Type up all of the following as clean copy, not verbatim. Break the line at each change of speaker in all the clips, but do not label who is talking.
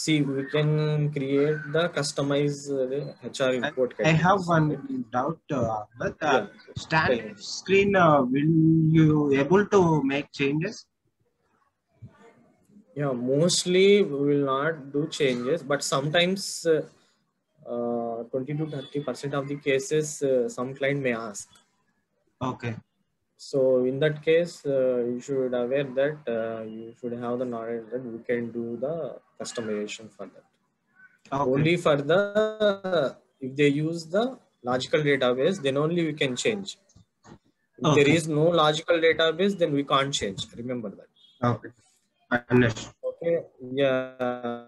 See, we can create the customized HR import
I have
categories.
one
Right?
doubt, but
Yeah.
standard screen, will you able to make changes?
Yeah, mostly we will not do changes, but sometimes 20 to 30% of the cases some client may ask.
Okay.
So in that case, you should aware that you should have the knowledge that we can do the customization for that.
Okay.
Only for the if they use the logical database, then only we can change. If
Okay.
there is no logical database, then we can't change. Remember that.
Okay. Understood.
Okay. Yeah.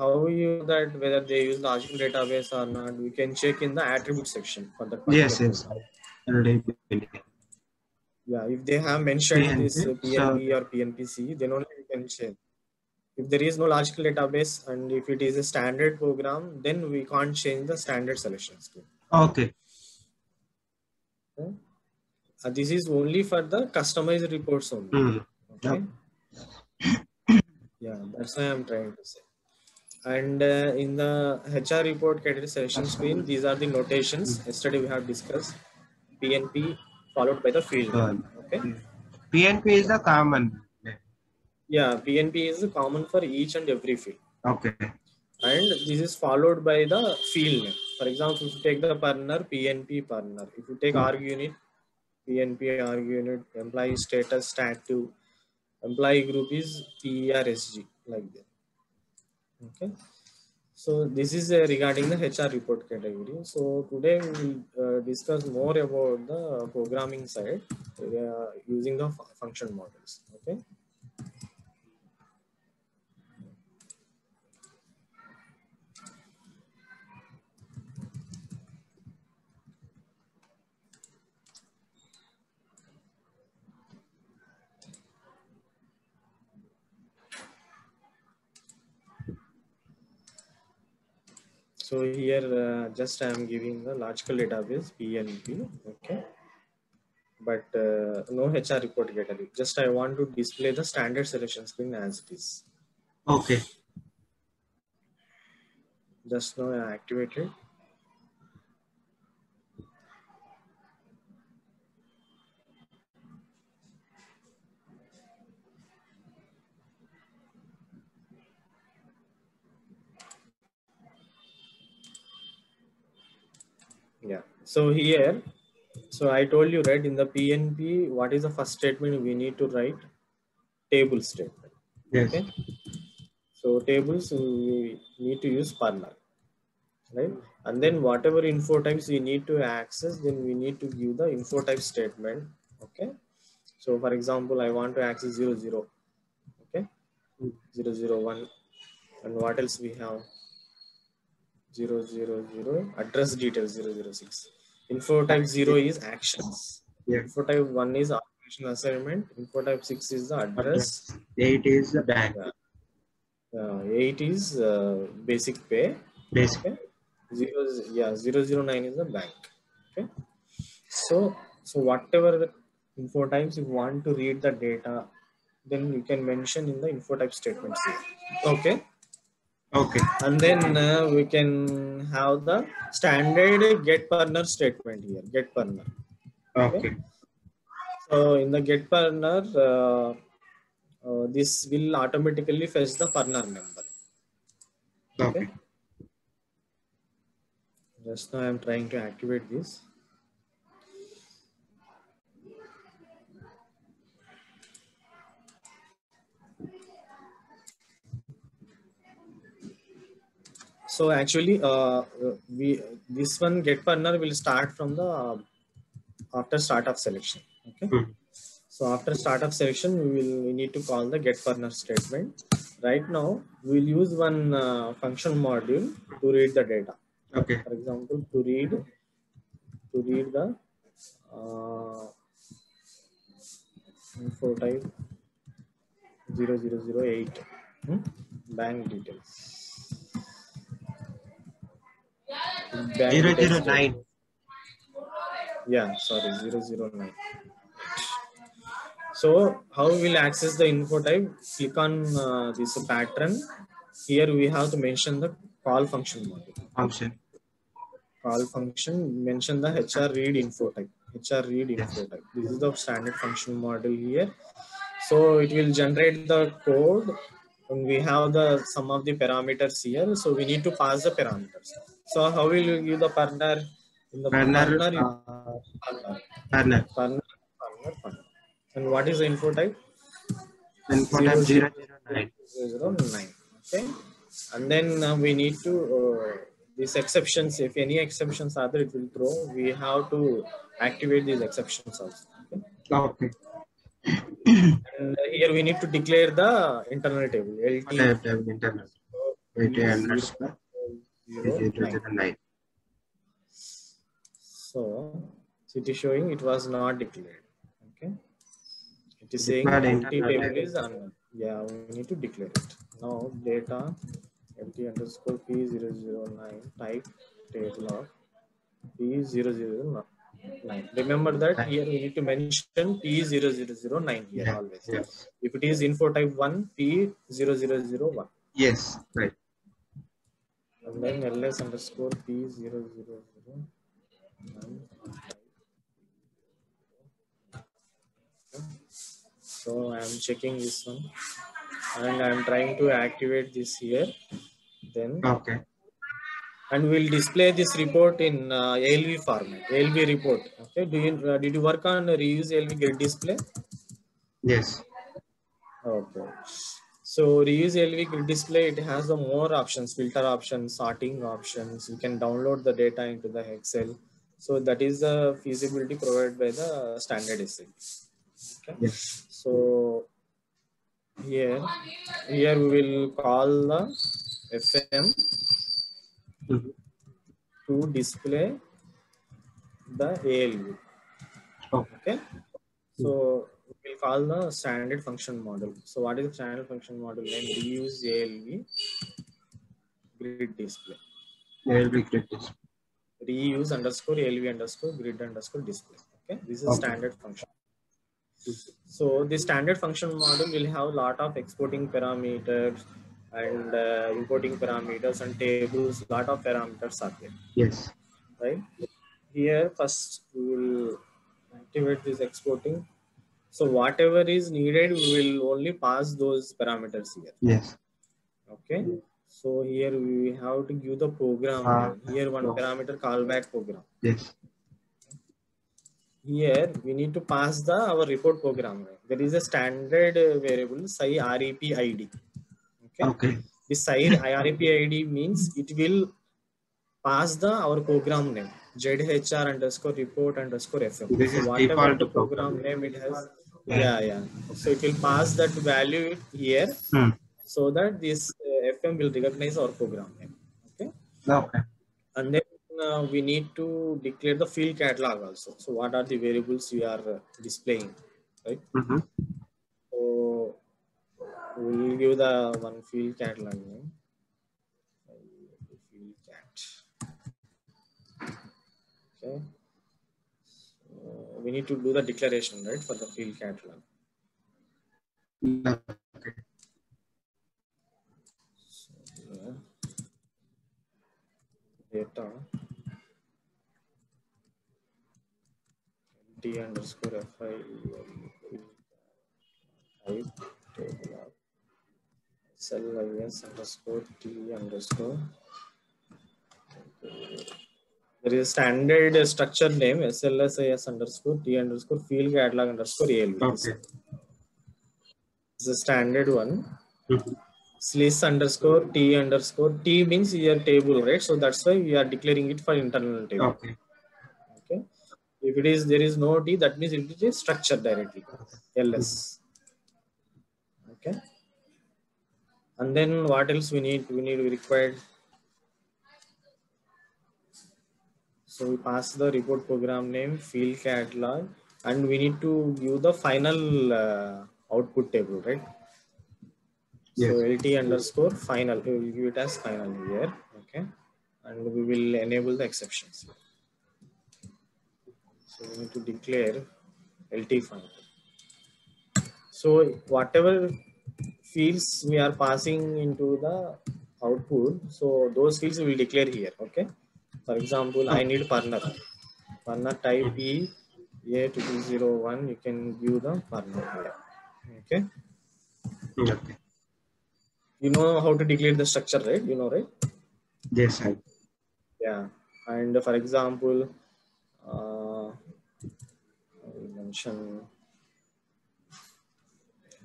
How you that whether they use logical database or not, we can check in the attribute section for that particular
Yes, yes.
program.
Already been here.
Yeah, if they have mentioned this
PNP,
PNP
so
or PNPC, then only we can change. If there is no logical database and if it is a standard program, then we can't change the standard selection scheme.
okay.
Okay? This is only for the customized reports only. Okay. Yeah, that's why I'm trying to say. And in the HR report category selection screen, these are the notations. Yesterday we have discussed PNP followed by the field name. Okay.
PNP is the common.
Yeah, PNP is common for each and every field.
Okay.
And this is followed by the field name. For example, if you take the partner, PNP partner. If you take org unit, PNP org unit, employee status, stat2, employee group is PERSG, like that. Okay. So this is regarding the HR report category. So today we will discuss more about the programming side using the function models. Okay. So here just I am giving the logical database PNP. Okay. But no HR report category. Just I want to display the standard selection screen as it is.
Okay.
Just now I activated. Yeah. So here, so I told you, right, in the PNP, what is the first statement we need to write? Table statement.
Yes.
Okay. So tables we need to use partner, right? And then whatever info types we need to access, then we need to give the info type statement. Okay. So for example, I want to access 00. Okay. 001. And what else we have? 000 address details 006. Info type 0 is actions.
Yeah.
Info type 1 is operation assignment. Info type 6 is the address.
8 is the bank.
8 is basic pay.
Basic.
Okay. 009 is the bank. Okay. So whatever the info types you want to read the data, then you can mention in the info type statements here. Okay.
Okay.
And then we can have the standard get partner statement here. Get partner.
Okay.
So in the get partner, this will automatically fetch the partner number. Okay. Just now I am trying to activate this. So actually, this one get partner will start from the after start of selection. Okay. So after start of selection, we need to call the get partner statement. Right now, we will use one function module to read the data.
Okay.
For example, to read the info type 0008 bank details. Bank
009.
Yeah, sorry, 009. So how we will access the info type? Click on this pattern here we have to mention the call function model.
Function.
Call function, mention the HR read info type. HR read
Yes.
info type. This is the standard function model here. So it will generate the code, and we have the some of the parameters here. So we need to pass the parameters. So how will you give the partner? In the
Partner.
partner.
Partner.
And what is the info type?
Info type 009.
009. Okay. And then we need to these exceptions. If any exceptions are there, it will throw. We have to activate these exceptions also.
Okay.
And here we need to declare the internal table. LT
Internal. 009.
So it is showing it was not declared. Okay. It is saying LT table is unknown. Yeah, we need to declare it. Now data LT underscore P009 type table of P0009. Remember that here we need to mention P0009 here always.
Yes.
If it is info type 1, P0001.
Yes, right.
And then ls underscore P0009. So I am checking this one, and I am trying to activate this here. Then
Okay.
and we'll display this report in ALV format. ALV report. Okay. Did you work on reuse ALV get display?
Yes.
Okay. So reuse ALV grid display, it has the more options, filter options, sorting options. You can download the data into the Excel. So that is the feasibility provided by the standard SAP. Okay.
Yes.
So here we will call the FM to display the ALV. Okay. So we'll call the standard function model. So what is the standard function model name? Reuse ALV grid display.
ALV grid display.
Reuse underscore ALV underscore grid underscore display. Okay. This is standard function. So the standard function model will have a lot of exporting parameters and importing parameters and tables. Lot of parameters are there.
Yes.
Right. Here first we will activate this exporting. So whatever is needed, we will only pass those parameters here.
Yes.
Okay. So here we have to give the program name. Here one parameter callback program.
Yes.
Here we need to pass our report program name. There is a standard variable SAP RAP ID. Okay. This SAP RAP ID means it will pass our program name ZHR underscore report underscore FM.
This
so
is
whatever
default
the program name it has, yeah. So it will pass that value here, so that this FM will recognize our program name. Okay.
Okay.
And then we need to declare the field catalog also. So what are the variables we are displaying, right? So we will give the one field catalog name. Field cat. Okay. So we need to do the declaration, right, for the field catalog.
Okay.
So data T underscore FI type table of SLIS underscore T underscore. There is a standard structure name SLSIS underscore T underscore field catalog underscore ALV.
Okay.
This is a standard one. SLIS underscore T underscore T means your table, right? So that's why we are declaring it for internal table.
Okay.
Okay. If it is there is no T, that means it is a structure directly. LS. Okay. And then what else we need? We required. So we pass the report program name, field catalog, and we need to give the final output table, right?
Yes.
So LT underscore final, we will give it as final here. Okay. And we will enable the exceptions. So we need to declare LT final. So whatever fields we are passing into the output, so those fields we will declare here. Okay. For example, I need partner. Partner type E A201. You can give the partner here. Okay.
Okay.
You know how to declare the structure, right? You know, right?
Yes, I.
Yeah. And for example, I will mention.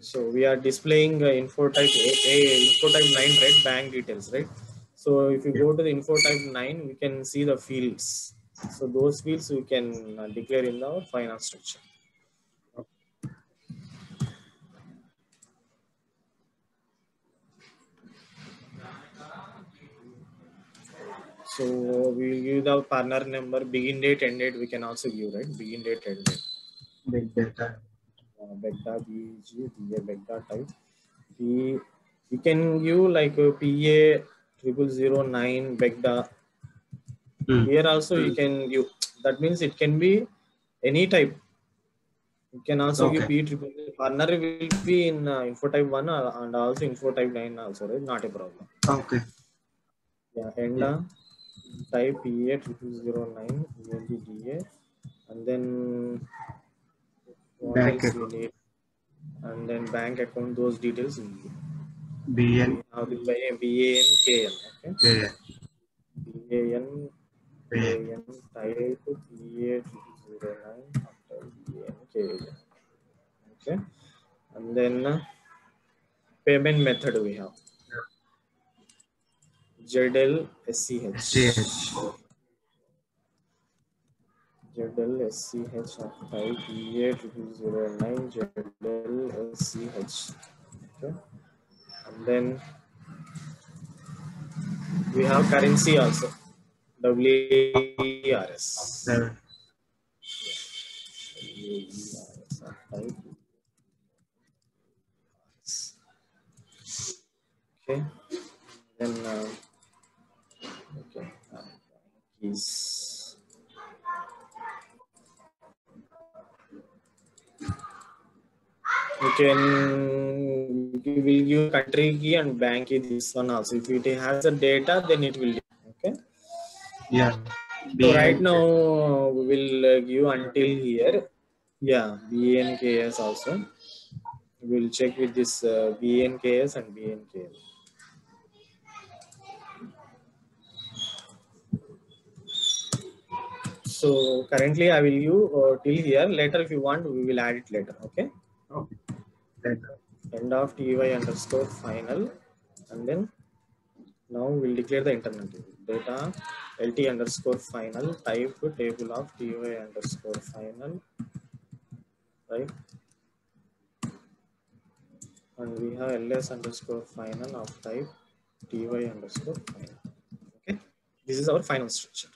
So we are displaying info type info type 9, right? Bank details, right? So if you
Yeah.
go to the info type 9, we can see the fields. So those fields we can declare in our finance structure. So we will give the partner number, begin date, end date. We can also give, right? Begin date, end date.
Big data.
Begda, BG, PA, Begda type. We can give like PA 0009 Begda. Here also you can give. That means it can be any type. You can also give
Okay.
P triple. Partner will be in info type 1 and also info type 9 also, right? Not a problem.
Okay.
Yeah, Enda type PA 0009 ENDDA, and then what
Bank
else we
account.
need? And then bank account, those details we
BN.
have it by BANKN. Okay.
Yeah.
BAN
Yeah.
type PA 0009 after BANKN. Okay. And then payment method we have ZL SCH.
SCH.
ZL SCH of type PA 0009 ZL SCH. Okay. And then we have currency also, WARS.
There.
WARS of type. Okay. Then okay. Keys. You can will give country key and bank key, this one also. If it has the data, then it will. Okay.
Yeah.
So right
BN.
now we will give until here. Yeah, BNKS also. We'll check with this BNKS and BNKL. So currently I will use till here. Later, if you want, we will add it later. Okay.
Okay. Data.
End of ty underscore final, and then now we'll declare the internal table. Data lt underscore final type table of ty underscore final, right? And we have ls underscore final of type ty underscore final. Okay. This is our final structure.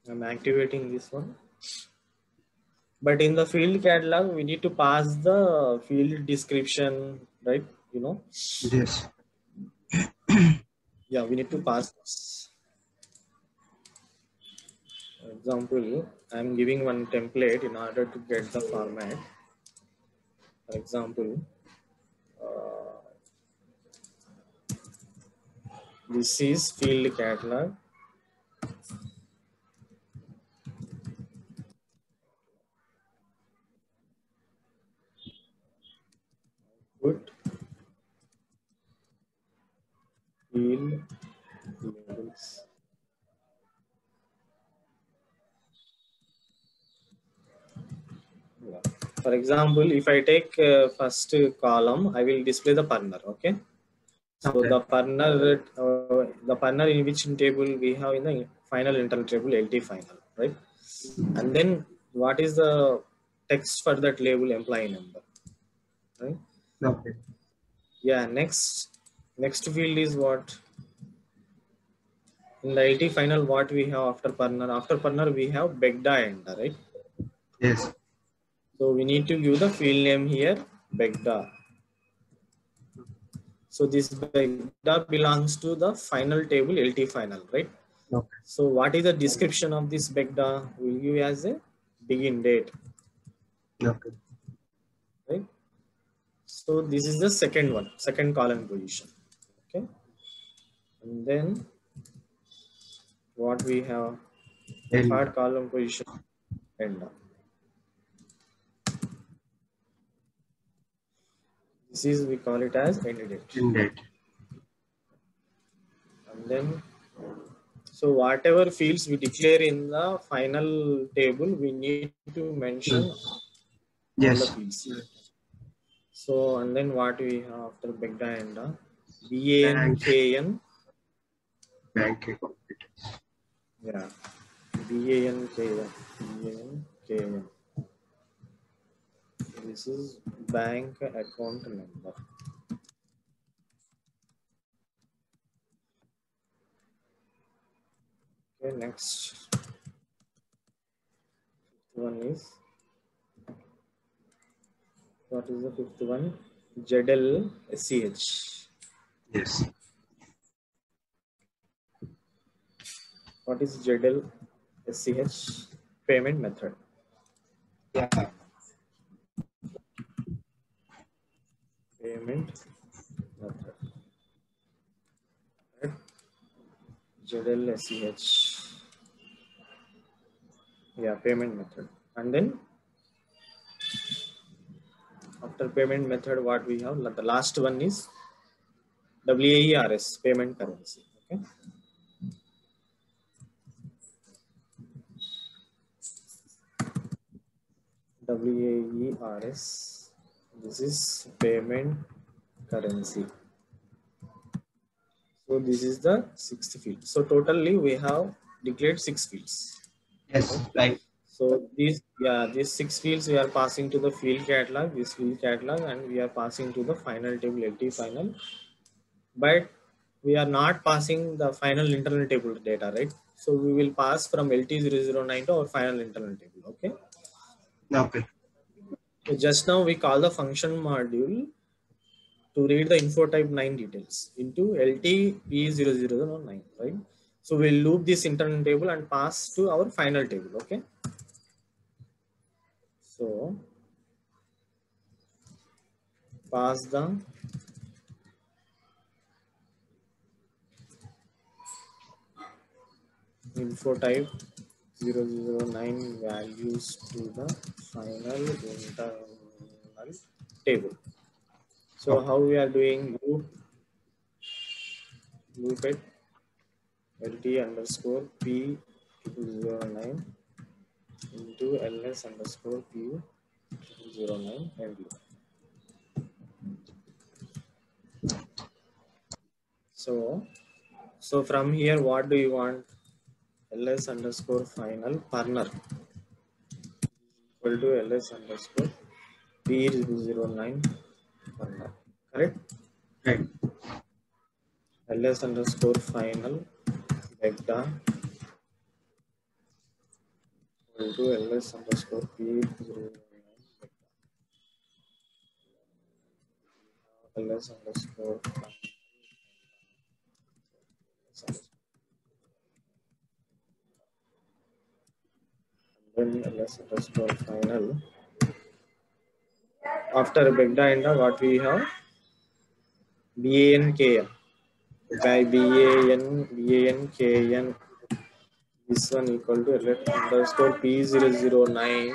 I'm activating this one. But in the field catalog, we need to pass the field description, right? You know,
Yes.
yeah, we need to pass this. For example, I'm giving one template in order to get the format. For example, this is field catalog. Put field labels. Yeah. For example, if I take first column, I will display the partner. Okay. So
Okay.
the partner in which table we have in the final internal table LT final, right? And then what is the text for that label? Employee number, right?
Okay.
Yeah. Next field is what in the LT final. What we have after partner? After partner we have Begda ender, right?
Yes.
So we need to give the field name here, Begda. So this Begda belongs to the final table LT final, right?
Okay.
So what is the description of this Begda? We'll give as a begin date,
Okay.
right? So this is the second one, second column position. Okay. And then what we have,
And
third column position, end. This is, we call it as end date.
ended.
And then, so whatever fields we declare in the final table, we need to mention all the
Yes.
fields. So, and then what we have after Begda and
Bank.
BANKN,
Bank account.
yeah, BANKN, BANKN. This is bank account number. Okay, next one is, what is the fifth one? ZL SCH.
Yes.
What is ZL SCH? Payment method.
Yeah.
Payment method. Right? ZL SCH. Yeah, payment method. And then after payment method, what we have? The last one is WAERS, payment currency. Okay. WAERS. This is payment currency. So this is the sixth field. So totally we have declared 6 fields.
Yes. Right.
So these six fields we are passing to the field catalog, this field catalog, and we are passing to the final table LT final. But we are not passing the final internal table data, right? So we will pass from LT009 to our final internal table. Okay.
Okay.
So just now we call the function module to read the info type 9 details into LTP0009, right? So we'll loop this internal table and pass to our final table. Okay. So pass the info type 009 values to the final internal table. So
Okay.
how we are doing? Loop it LT underscore P 009 into LS underscore P 009 and loop. So from here, what do you want? LS underscore final partner equal to LS underscore P009 partner. Correct?
Right.
LS underscore final vector equal to LS underscore P009 LS underscore final. Then LS underscore final. After vector enter, what we have? BANKN. By BANKN, this one equal to LS underscore P009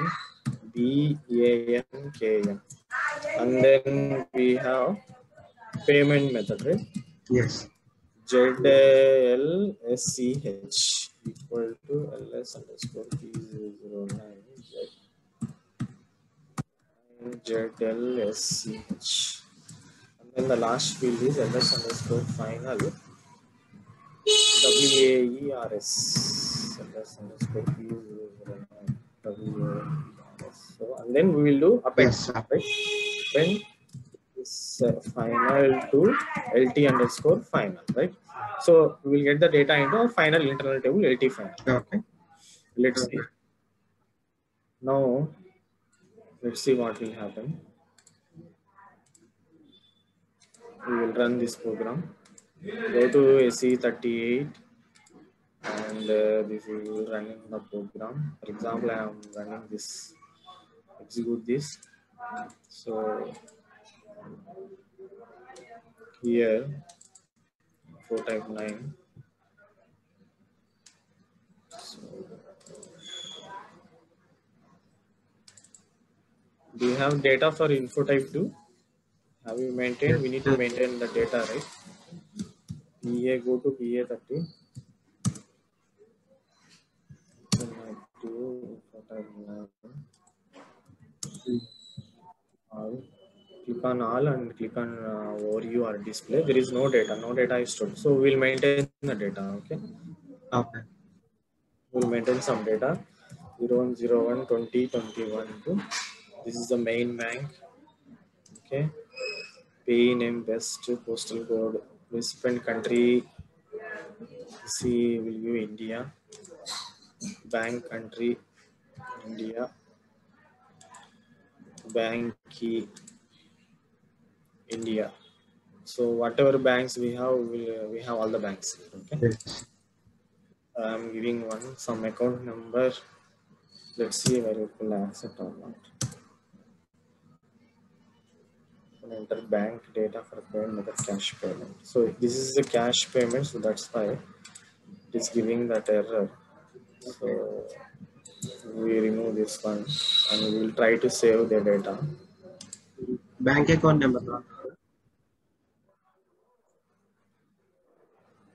BANKN. And then we have payment method, right?
Yes.
ZLSCH equal to LS underscore P009 ZLSCH. And then the last field is LS underscore final WAERS. LS underscore P009 WAERS. So, and then we will do append,
Yes.
right? When is final to LT underscore final, right? So we will get the data into our final internal table LT final.
Okay.
Let's see. Now let's see what will happen. We will run this program. Go to SE38 and this will run in the program. For example, I am running this. Execute this. So Here, info type 9. So, do you have data for info type 2? Have you maintained? We need to maintain the data, right? PA, go to PA 30. All. Click on all and click on overview or display. There is no data. No data is stored. So we'll maintain the data. Okay.
Okay.
We'll maintain some data. 0101 20 21 2. This is the main bank. Okay. Pay name, best postal code, recipient country. See, will give India. Bank country, India. Bank key, India. So whatever banks we have, we have all the banks. Okay.
Yes.
I'm giving some account number. Let's see whether it will accept or not. Enter bank data for payment method cash payment. So this is a cash payment, so that's why it is giving that error. So we remove this one and we will try to save the data.
Bank account number. Not.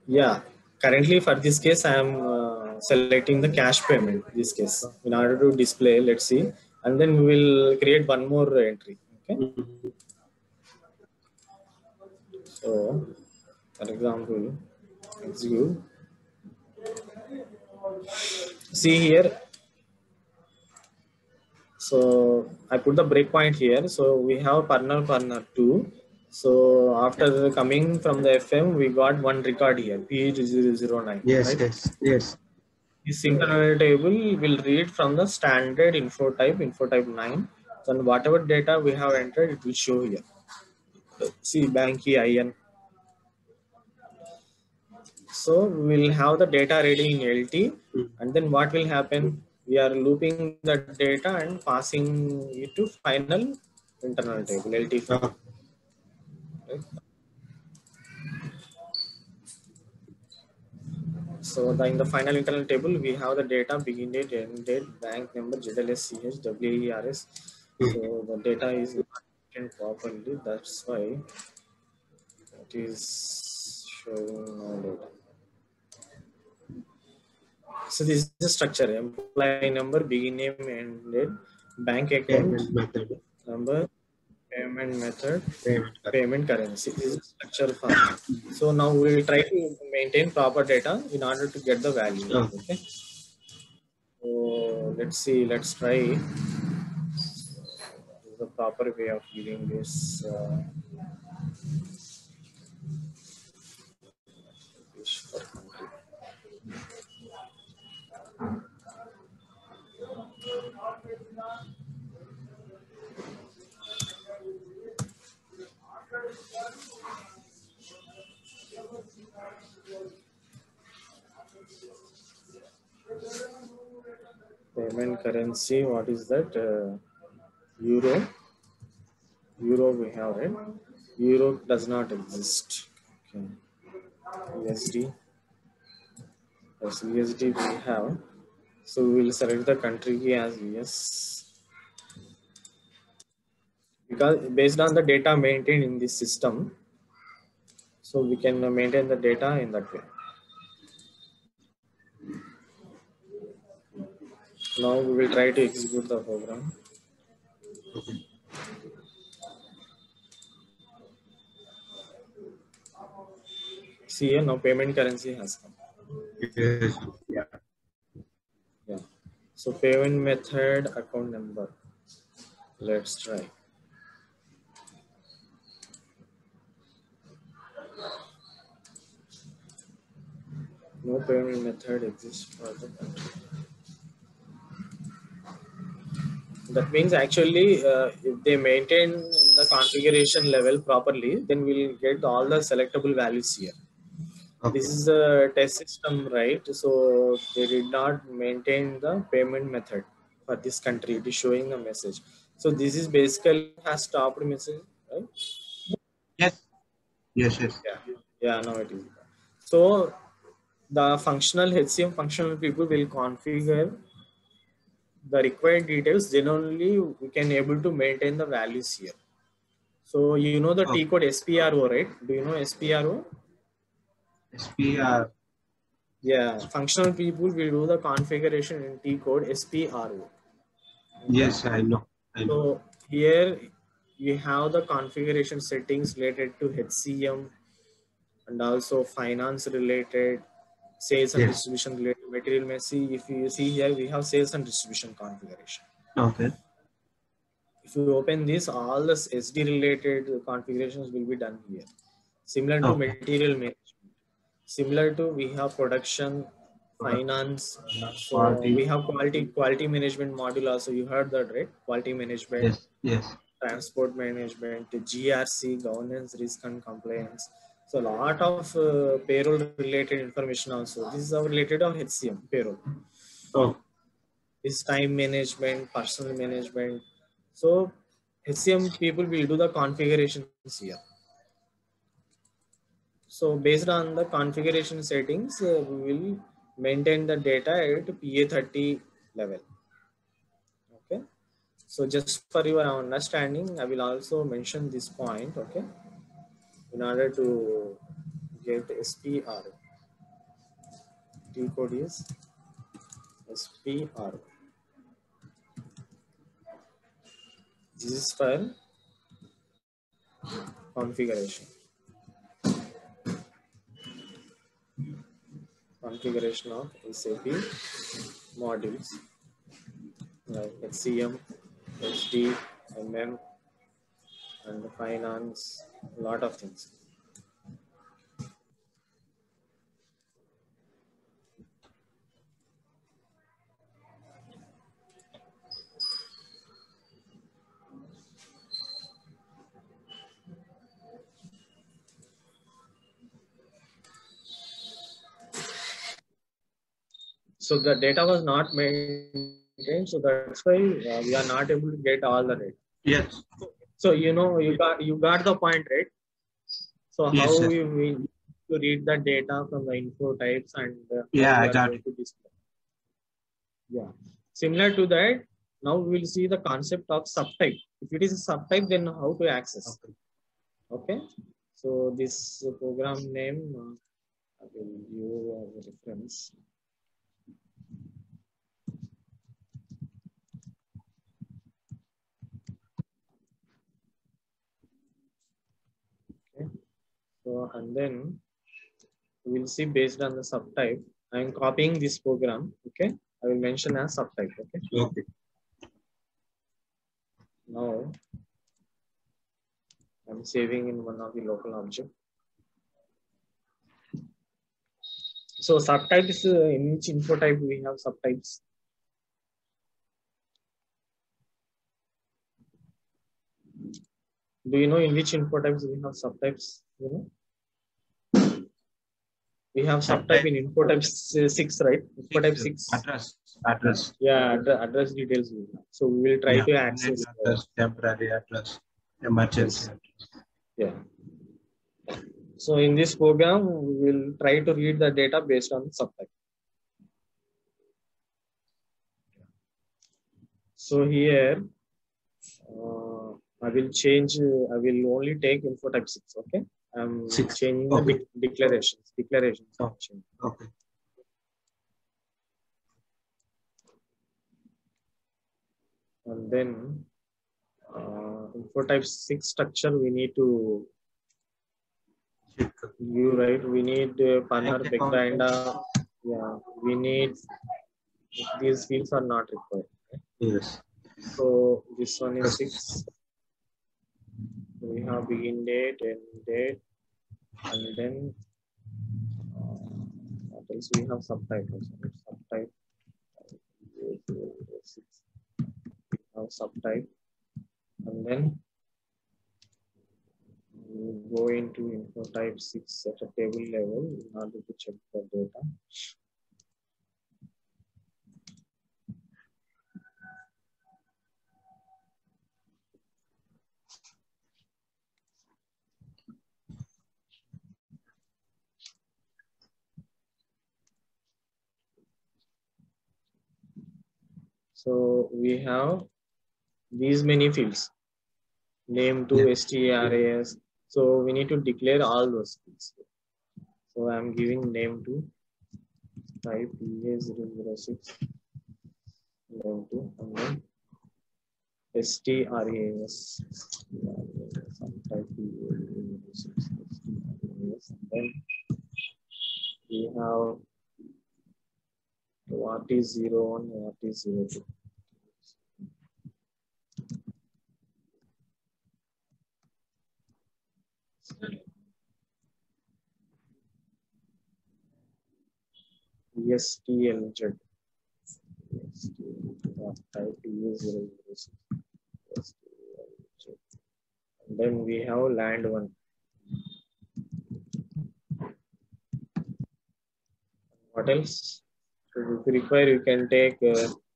Yeah, currently for this case I am selecting the cash payment. This case in order to display, let's see, and then we will create one more entry. Okay. So for example, execute. See here. So I put the breakpoint here. So we have partner 2. So after coming from the FM, we got one record here, P009,
Yes,
right?
yes, yes.
This internal table will read from the standard info type 9. And whatever data we have entered, it will show here. See, bank key IN. So we will have the data ready in LT, and then what will happen? We are looping the data and passing it to final internal table, LT file. Right? So in the final internal table, we have the data, begin date, end date, bank number, ZLSCH, WERS. So the data is not written properly. That's why it is showing no data. So this is the structure: employee number, begin name, end date, bank account
Payment method.
number, payment method,
Payment.
payment currency. This is the structure file. So now we will try to maintain proper data in order to get the value. Okay. So let's see. Let's try the proper way of giving this. For country. Payment currency, what is that? Euro. Euro we have, right? Euro does not exist. Okay. USD. Yes, USD we have. So we will select the country key as US. Because based on the data maintained in this system, so we can maintain the data in that way. Now we will try to execute the program.
Okay.
See here, now payment currency has come.
Yes. Yeah.
Yeah. So payment method, account number. Let's try. No payment method exists for the country. That means actually, if they maintain the configuration level properly, then we'll get all the selectable values here.
Okay.
This is a test system, right? So they did not maintain the payment method for this country. It is showing a message. So this is basically has stopped message, right?
Yes. Yes. Yes.
Yeah, now it is. So the functional HCM functional people will configure the required details. Then only we can able to maintain the values here. So you know the T
Okay.
code SPRO, right? Do you know SPRO?
SPR.
Yeah, functional people will do the configuration in T code SPRO. Okay.
Yes, I know. I know.
So here you have the configuration settings related to HCM and also finance related, sales and
Yes.
distribution related material may see. If you see here we have sales and distribution configuration.
Okay.
If you open this, all the SD related configurations will be done here, similar to
Okay.
material management, similar to we have production,
Production,
finance. So we
quality.
have quality management module also. You heard that, right? Quality management,
Yes. Yes.
transport management, GRC, governance, risk and compliance. So a lot of payroll related information also. This is our related of HCM payroll.
Oh.
This time management, personal management. So HCM people will do the configurations here. So based on the configuration settings, we will maintain the data at PA30 level. Okay. So just for your understanding, I will also mention this point. Okay. In order to get SPR, T code is SPR. This is for configuration. Configuration of SAP modules like HCM, HD, MM, and finance, a lot of things. So the data was not maintained, so that's why we are not able to get all the data.
Yes.
So you got the point, right? So how
Yes. Yes.
we need to read the data from the info types and how
Yeah,
we
I
are
got
going
it.
to display. Yeah. Similar to that, now we will see the concept of subtype. If it is a subtype, then how to access.
Okay.
Okay. So this program name I will give as a reference. Okay. So and then we will see based on the subtype. I am copying this program. Okay. I will mention as subtype. Okay.
Okay.
Now I'm saving in one of the local object. So subtypes in each info type we have subtypes. Do you know in which info types we have subtypes? You know, we have subtype
Subtype.
in info type 6, right? Info type
Six.
6.
Address. Address.
Yeah, address details. So we will try
Yeah.
to
Permanent
access.
address. Temporary address. Emergency
Yes.
address.
Yeah. So in this program, we will try to read the data based on subtype. So here, I will change. I will only take info type 6. Okay. I'm
6.
changing the
Okay.
declarations. Declarations.
Oh, okay.
And then info type 6 structure we need to
Check.
you right. We need partner
Bank
big
account.
data. Yeah, we need these fields are not required.
Yes.
So this one is
Yes.
6. We have begin date, end date, and then what else we have subtitles. Subtype 6. We have subtype, and then we go into info type 6 at a table level in order to check the data. So we have these many fields. Name to
Yeah.
STRAS. So we need to declare all those fields. So I'm giving name to type PA006 name to and then STRAS. Some type PA006 STRAS and then we have what is 01, what is 02. STLZ. Type PA006. And then we have land one. What else? So if you require, you can take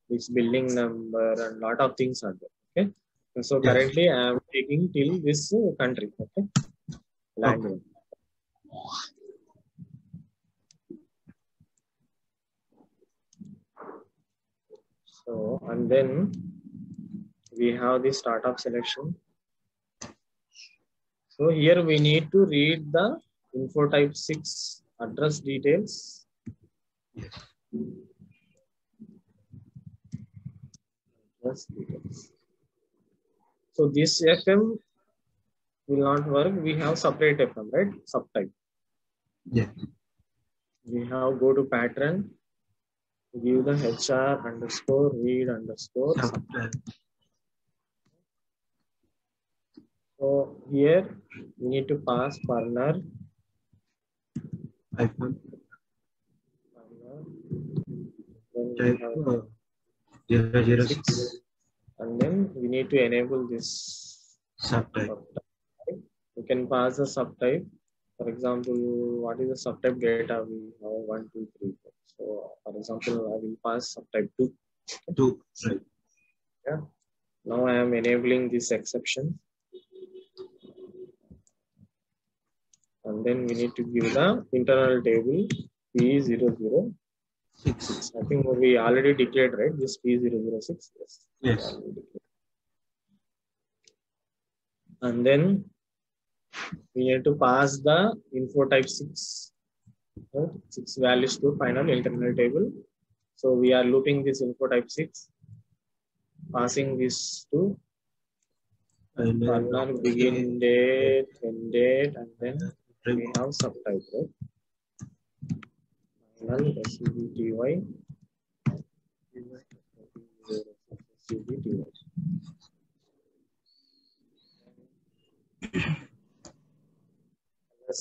this building number and lot of things are there. Okay. And so
Yes.
currently I am taking till this country. Okay. Land one. So and then we have the startup selection. So here we need to read the info type 6 address details.
Yes.
Address details. So this FM will not work. We have separate FM, right? Subtype.
Yeah.
We have go to pattern, give the HR underscore read underscore.
Subtype.
So here we need to pass partner.
Hyphen.
Then
Type
we have
006
6, and then we need to enable this
subtype.
subtype. We can pass the subtype. For example, what is the subtype data? We have 1, 2, 3, 4. So for example, I will pass subtype 2.
2. Right.
Yeah. Now I am enabling this exception. And then we need to give the internal table P006. I think we already declared, right? This P006. Yes.
Yes.
And then we need to pass the info type 6. Right? 6 values to final internal table. So we are looping this info type 6, passing this to partner begin date, end date, and then we have subtype, right? Final SUBTY.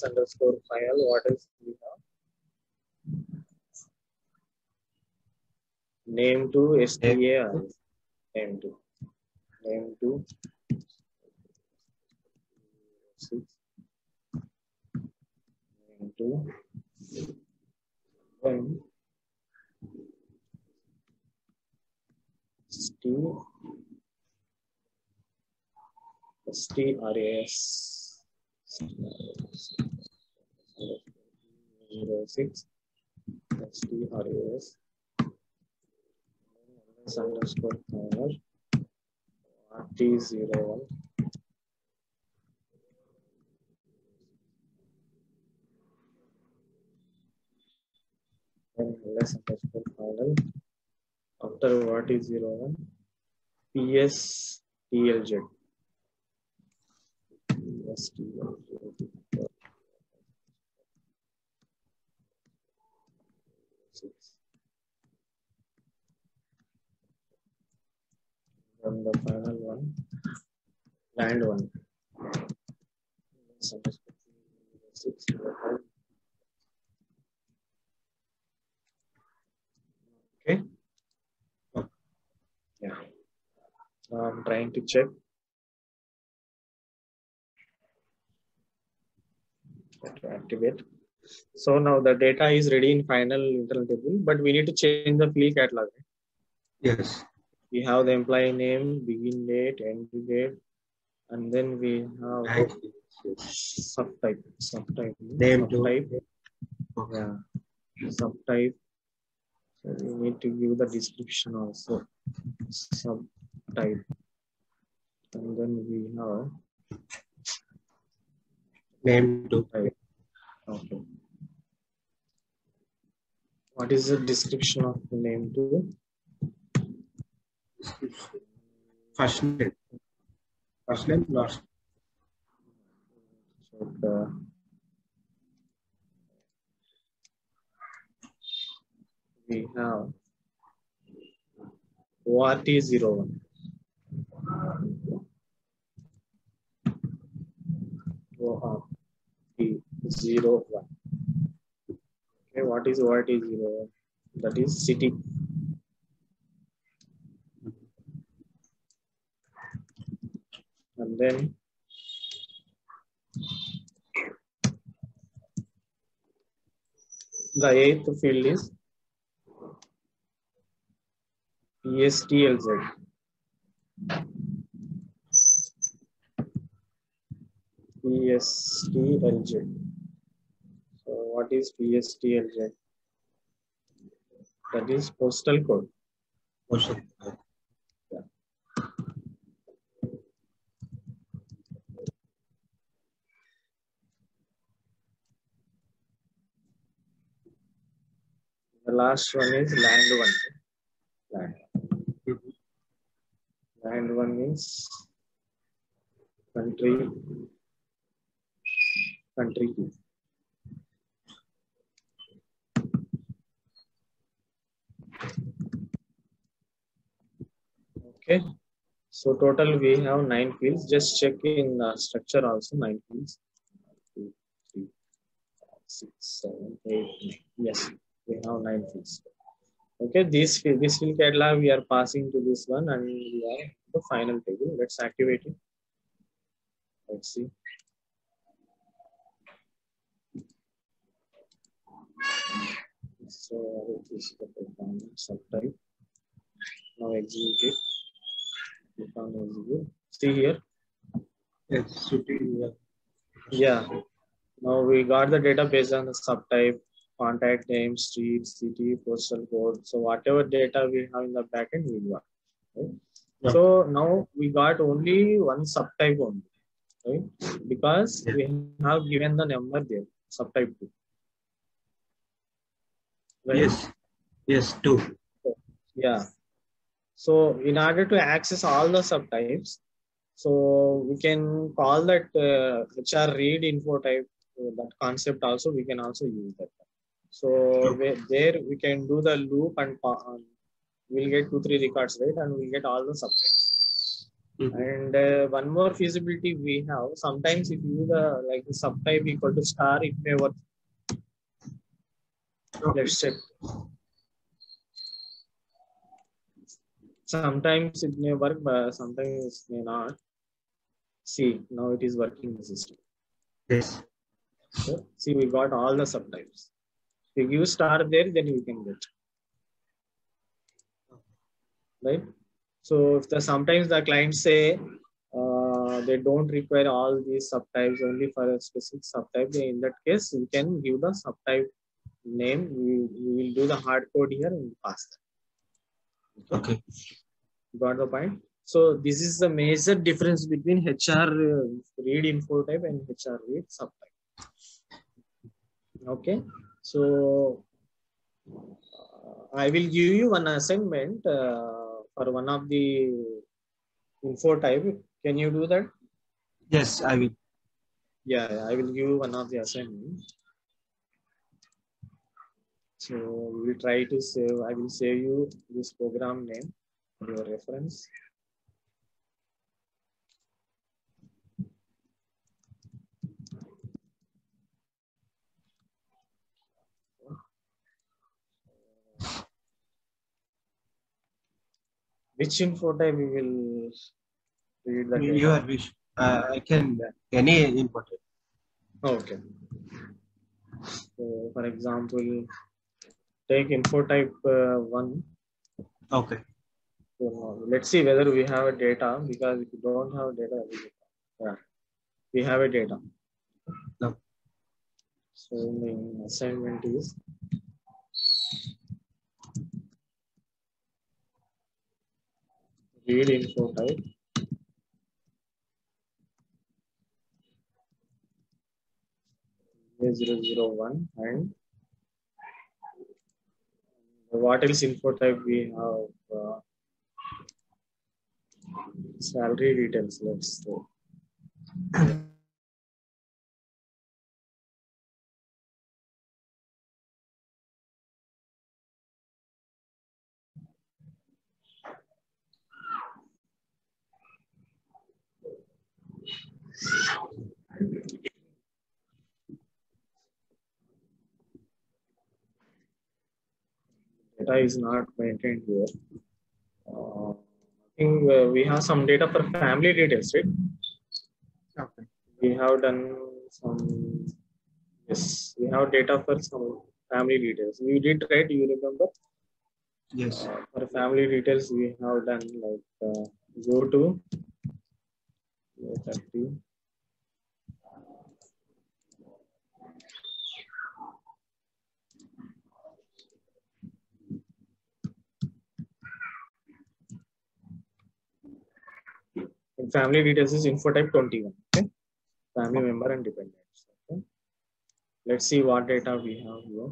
Underscore file. What else we have? Name to STA. Name to 6. Name to then STRAS 06 STRAS underscore power RT01 and LS underscore final. After what is 01 PS TLZ. And the final one, land one. Okay. Yeah. Now I'm trying to check. To activate. So now the data is ready in final internal table, but we need to change the field catalog.
Yes.
We have the employee name, begin date, end date, and then we have subtype.
Name
subtype.
to.
Yeah. Subtype. So we need to give the description also, subtype, and then we have
name to
type. Okay. What is the description of the name to?
first name. First name, last.
So we have ORT01. ORT01. Okay, what is ORT01? That is city. And then the eighth field is PSTLZ. PSTLZ. So what is PSTLZ? That is postal code.
Postal.
Yeah. The last one is land one. Land. Land one is country. Country. Okay. So total we have 9 fields. Just check in structure also 9 fields. 2, 3, 5, 6, 7, 8, 9. Yes, we have 9 fields. Okay, this field catalog we are passing to this one, and we are the final table. Let's activate it. Let's see. So this is the program subtype. Now execute it. You can execute. See here.
Yes,
Yeah. Now we got the data based on the subtype, contact name, street, city, postal code. So whatever data we have in the backend, we got. Right?
Yeah.
So now we got only one subtype only, right? Because we have given the number there, subtype 2. Right?
Yes. Yes, 2.
Yeah. So in order to access all the subtypes, so we can call that HR read info type, that concept also, we can also use that. So there we can do the loop and we'll get 2-3 records, right? And we'll get all the subtypes. And one more feasibility we have, sometimes if you use like the subtype equal to star, it may work. Let's check. Sometimes it may work, but sometimes it may not. See, now it is working in the system.
Yes.
So, see, we got all the subtypes. If you give star there, then you can get. Right? So if sometimes the clients say they don't require all these subtypes, only for a specific subtype, in that case, we can give the subtype name. We will do the hard code here and pass that.
Okay.
Got the point? So this is the major difference between HR read info type and HR read subtype. Okay. So I will give you one assignment for one of the info type. Can you do that?
Yes, I will.
Yeah, I will give you one of the assignments. So we will try to save. I will save you this program name for your reference. Which info type we will read the data?
Your wish. I can any input.
Okay. So for example, take info type 1.
Okay.
So let's see whether we have a data, because if you don't have data, yeah, we have a data.
No.
So the assignment is read info type. A001 and what else info type we have? Salary details. Let's say. Data is not maintained here. I think we have some data for family details, right?
Okay.
We have done some. Yes, we have data for some family details. We did, right? You remember?
Yes.
For family details, we have done like go to 30. In family details is info type 21. Okay, family member and dependents. Okay, let's see what data we have here.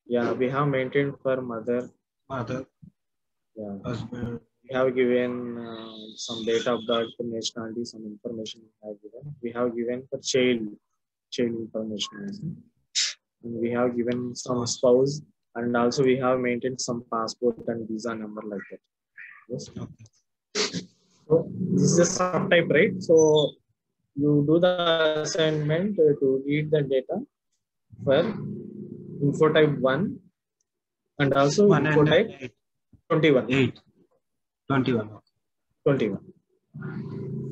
Yeah, we have maintained for mother.
Mother.
Yeah.
Husband.
We have given some data of birth, nationality, some information we have given. We have given for child information. And we have given some spouse, and also we have maintained some passport and visa number like that. Yes.
Okay.
So this is a subtype, right? So you do the assignment to read the data for info type 1 and also info type 21.
21.
21.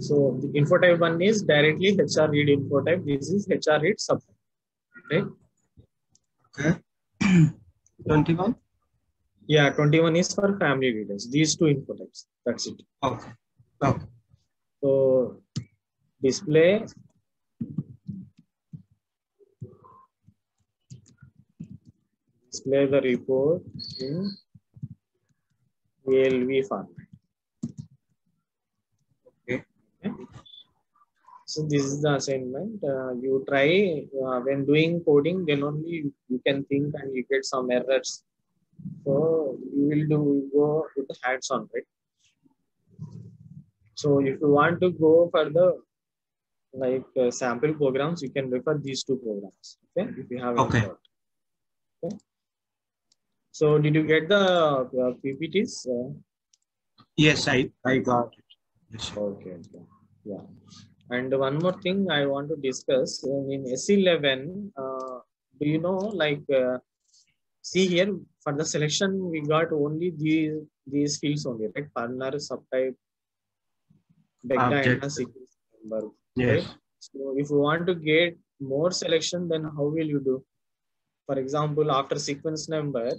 So the info type 1 is directly HR read info type. This is HR read subtype. Okay.
Okay. 21?
Yeah, 21 is for family details. These two info types. That's it.
Okay. Okay.
So display the report in ALV format.
Okay.
So this is the assignment. You try when doing coding, then only you can think and you get some errors. So you will go with the hands-on, right? So if you want to go for the like sample programs, you can refer these two programs. Okay, if you have any doubt. Okay. So did you get the PPTs?
Yes, I got it. Yes.
Okay. Yeah. And one more thing I want to discuss in S11, do you know like see here for the selection we got only these fields only, right? Partner, subtype, data, and sequence number.
Yes.
Right? So if you want to get more selection, then how will you do? For example, after sequence number,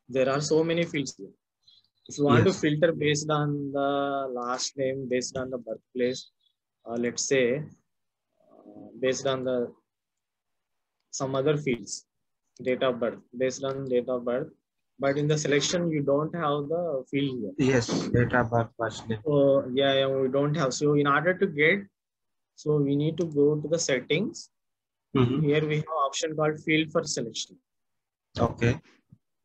there are so many fields here. If you want to filter based on the last name, based on the birthplace, let's say based on the some other fields, date of birth, based on date of birth, but in the selection you don't have the field here.
Yes, date of birth, first name.
So yeah, we don't have. So in order to get, so we need to go to the settings. Here we have option called field for selection.
Okay.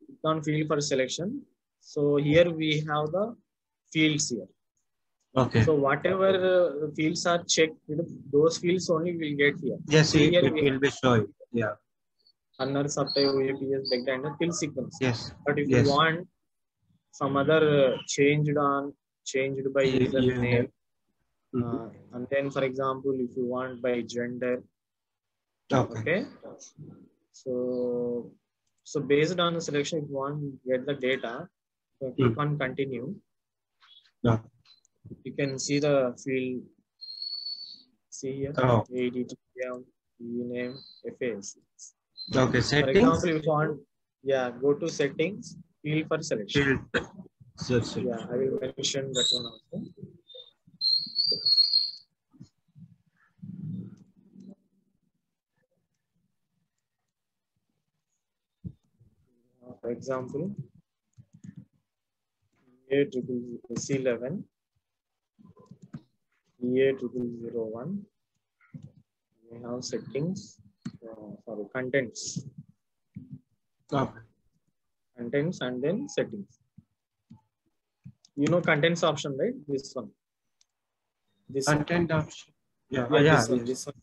Click on field for selection. So here we have the fields here.
Okay.
So whatever fields are checked, those fields only will get here.
Yes, it will be showing. Yeah.
Partner, subtype, OAPS, background, till sequence.
Yes.
But if you want some other changed by username, and then for example, if you want by gender, okay. So based on the selection, if you want to get the data, so click on continue. You can see the field. See here, ADTM, name, FAS.
Okay, settings.
For example, if you want, go to settings, field for selection. Yeah, I will mention that one also. For example, C11, EA0001. We have settings, sorry, contents,
Okay.
contents, and then settings. You know contents option, right? This one. This one.
Content option. Yeah.
Yeah,
Yeah.
this one.
Yes.
This one.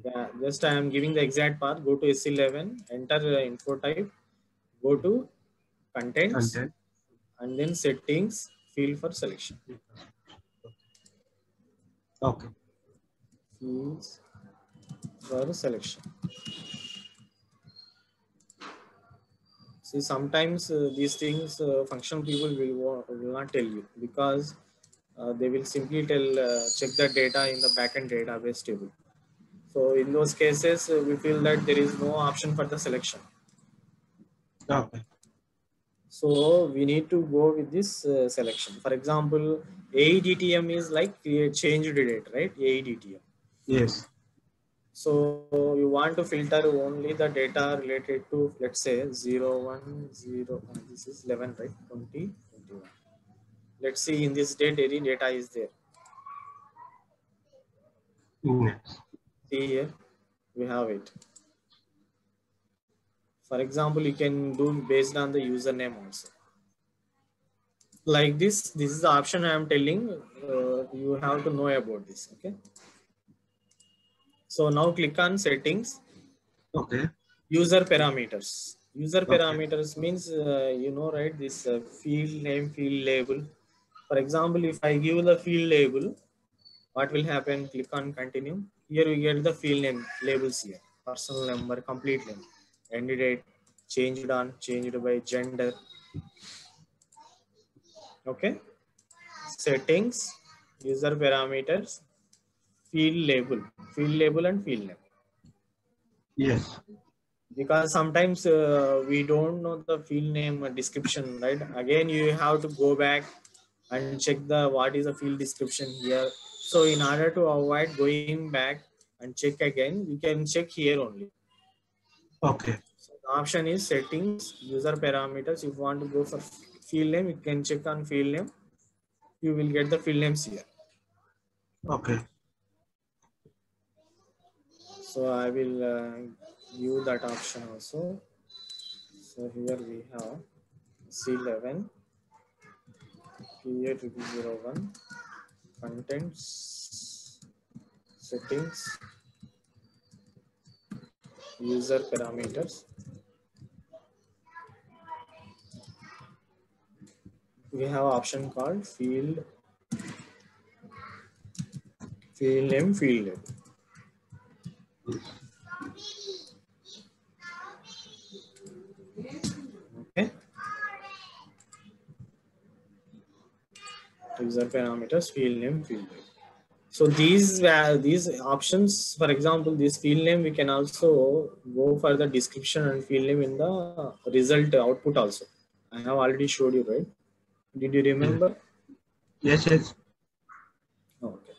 Yeah, just I am giving the exact path. Go to S11, enter info type, go to contents,
Content.
and then settings, field for selection.
Okay.
Fields for selection. See, sometimes these things functional people will not tell you because they will simply tell check the data in the backend database table. So in those cases, we feel that there is no option for the selection.
Okay.
So we need to go with this selection. For example, AEDTM is like create changed date, right? AEDTM.
Yes.
So you want to filter only the data related to, let's say 0, 1, 0, this is 11, right? 20, 21. Let's see in this date any data is there.
Yes.
See here, we have it. For example, you can do based on the username also. Like this is the option I am telling. You have to know about this. Okay. So now click on settings,
Okay.
user parameters. User
Okay.
parameters means, you know, right? This field name, field label. For example, if I give the field label, what will happen? Click on continue. Here we get the field name labels here. Personal number, complete name, end date, changed on, changed by gender. Okay. Settings, user parameters, field label and field name.
Yes.
Because sometimes we don't know the field name description, right? Again, you have to go back and check the what is the field description here. So in order to avoid going back and check again, you can check here only.
Okay.
So the option is settings, user parameters. If you want to go for field name, you can check on field name. You will get the field names here.
Okay.
So I will give that option also. So here we have C11, PA0001, contents, settings, user parameters. We have option called field name, field name. Okay. User parameters, field name, field name. So these options, for example, this field name, we can also go for the description and field name in the result output also. I have already showed you, right? Did you
Yes.
remember?
Yes. Yes.
Okay.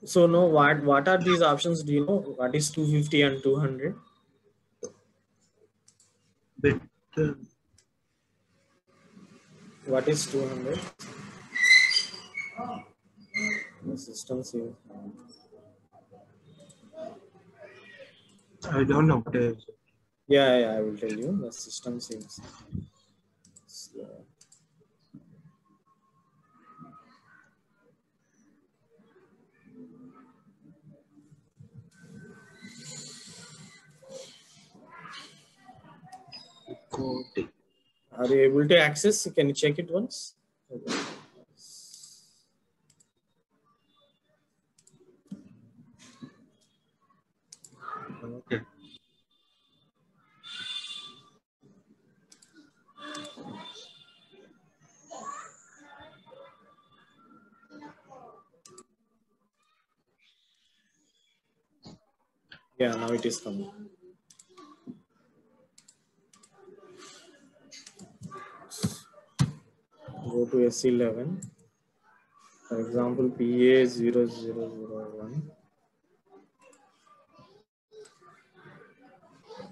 So no, what are these options? Do you know what is 250 and 200?
Bit.
What is 200? The system says.
I don't know.
Yeah, I will tell you. The system seems slow.
Coding.
Are you able to access? Can you check it once? Okay.
Okay.
Yeah, now it is coming. Go to S11. For example, PA0001.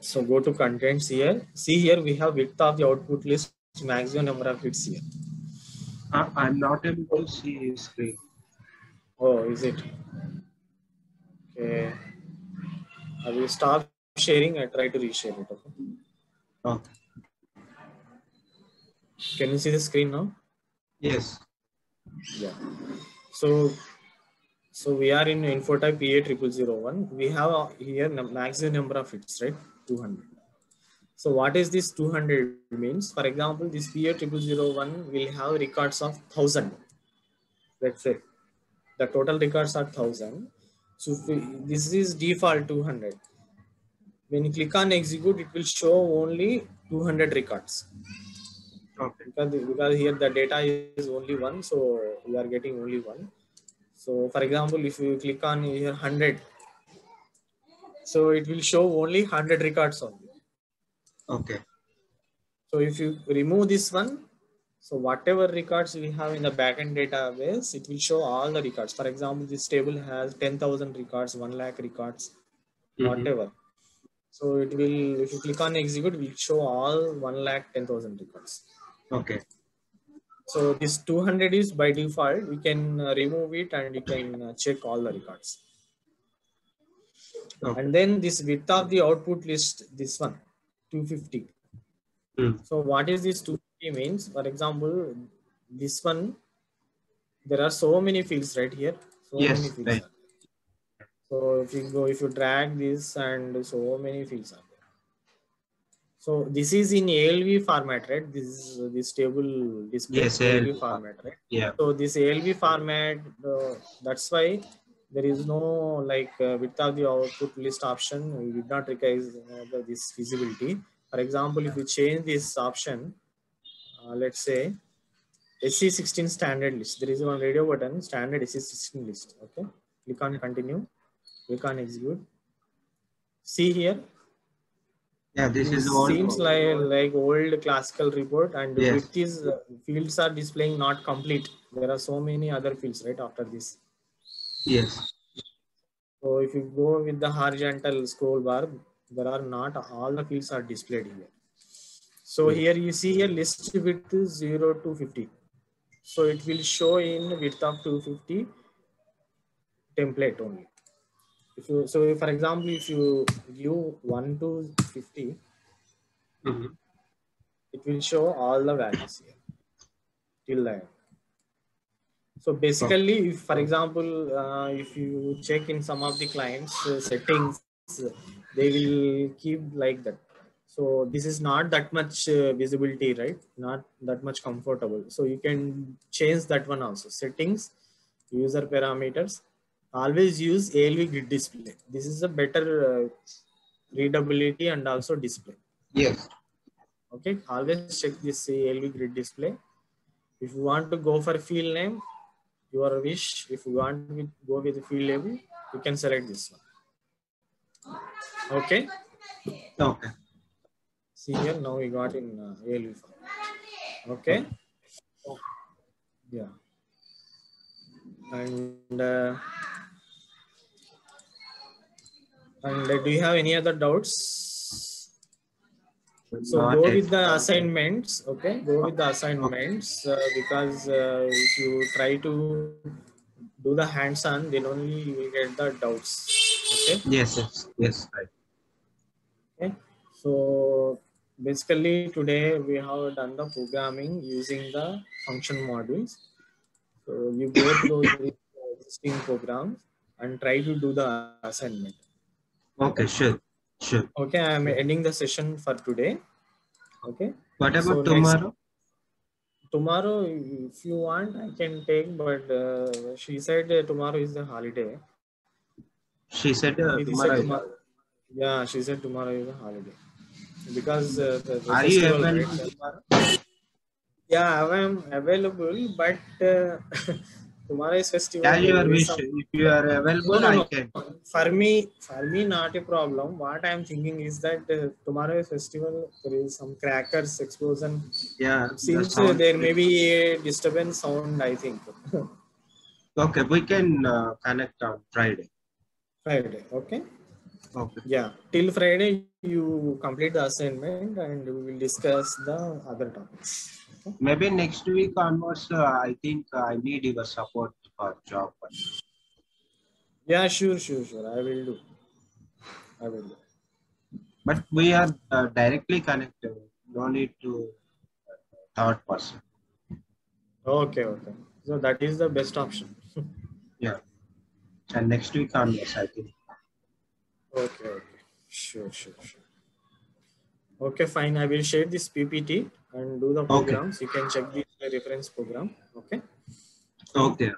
So go to contents here. See here we have width of the output list, maximum number of hits here.
I'm not able to see screen.
Oh, is it? Okay. I will stop sharing. I try to reshare it. Okay.
Okay.
Can you see the screen now?
Yes.
Yeah. So we are in info type PA0001. We have here maximum number of hits, right? 200. So what is this 200 means? For example, this PA0001 will have records of 1000. Let's say the total records are 1000. So this is default 200. When you click on execute, it will show only 200 records.
Okay.
Because here the data is only one, so we are getting only one. So for example, if you click on here 100, so it will show only 100 records only.
Okay.
So if you remove this one, so whatever records we have in the backend database, it will show all the records. For example, this table has 10,000 records, 1 lakh records, whatever. So it will, if you click on execute, it will show all 1 lakh 10,000 records.
Okay.
So this 200 is by default. We can remove it and you can check all the records.
Okay.
And then this width of the output list, this one, 250. So what is this 250 means? For example, this one, there are so many fields right here. So many
Yes.
fields
Right.
are there. So if you drag this and so many fields are there. So this is in ALV format, right? This table display
Yes.
ALV format, right?
Yeah.
So this ALV format, that's why there is no like width of the output list option. We did not recognize this visibility. For example, if we change this option, let's say SC16 standard list. There is one radio button, standard SC16 list. Okay. Click on continue. Click on execute. See here.
Yeah. This
This
is all.
seems like old classical report, and
Yes.
width is fields are displaying not complete. There are so many other fields right after this.
Yes.
So if you go with the horizontal scroll bar, there are not all the fields are displayed here. So here you see here list width is 0 to 50. So it will show in width of 250 template only. If you, so for example, if you give 1 to 50, it will show all the values here till the end. So basically, if, for example, if you check in some of the clients settings, they will keep like that. So this is not that much visibility, right? Not that much comfortable. So you can change that one also. Settings, user parameters. Always use ALV grid display. This is a better readability and also display.
Yes.
Okay, always check this ALV grid display. If you want to go for field name, your wish. If you want to go with the field label, you can select this one. Okay.
Okay.
See here, now we got in ALV form. Okay. Yeah. And do you have any other doubts? So
Not
go
yet.
with the assignments. Okay, go with the assignments because if you try to do the hands-on, then only you will get the doubts. Okay.
Yes. Yes. Yes. Right.
Okay. So basically today we have done the programming using the function modules. So you go through the existing programs and try to do the assignment.
Okay. Sure. Sure.
Okay, I am ending the session for today. Okay.
What
So
about
next
tomorrow?
if you want, I can take, but she said tomorrow is the holiday.
She said
He said
tomorrow.
tomorrow. Yeah, she said tomorrow is a holiday because the
Are you
festival,
available
right?
tomorrow?
Yeah, I am available, but tomorrow is festival.
As
There
your
is
wish.
some.
If you are
No,
available,
no,
I
no.
can.
For me, not a problem. What I am thinking is that tomorrow is festival. There is some crackers explosion.
Yeah.
It
The
seems
sound.
there may be a disturbance sound, I think.
Okay. We can connect on Friday.
Friday, okay.
Okay.
Yeah, till Friday you complete the assignment and we will discuss the other topics. Okay?
Maybe next week onwards, I think I need your support for job.
Yeah, sure. I will do. I will do.
But we are directly connected. No need to third person.
Okay. So that is the best option.
Yeah. And next week onwards, I think.
Okay. Sure. Okay, fine. I will share this PPT and do the
Okay.
programs. You can check the reference program. Okay.
Okay.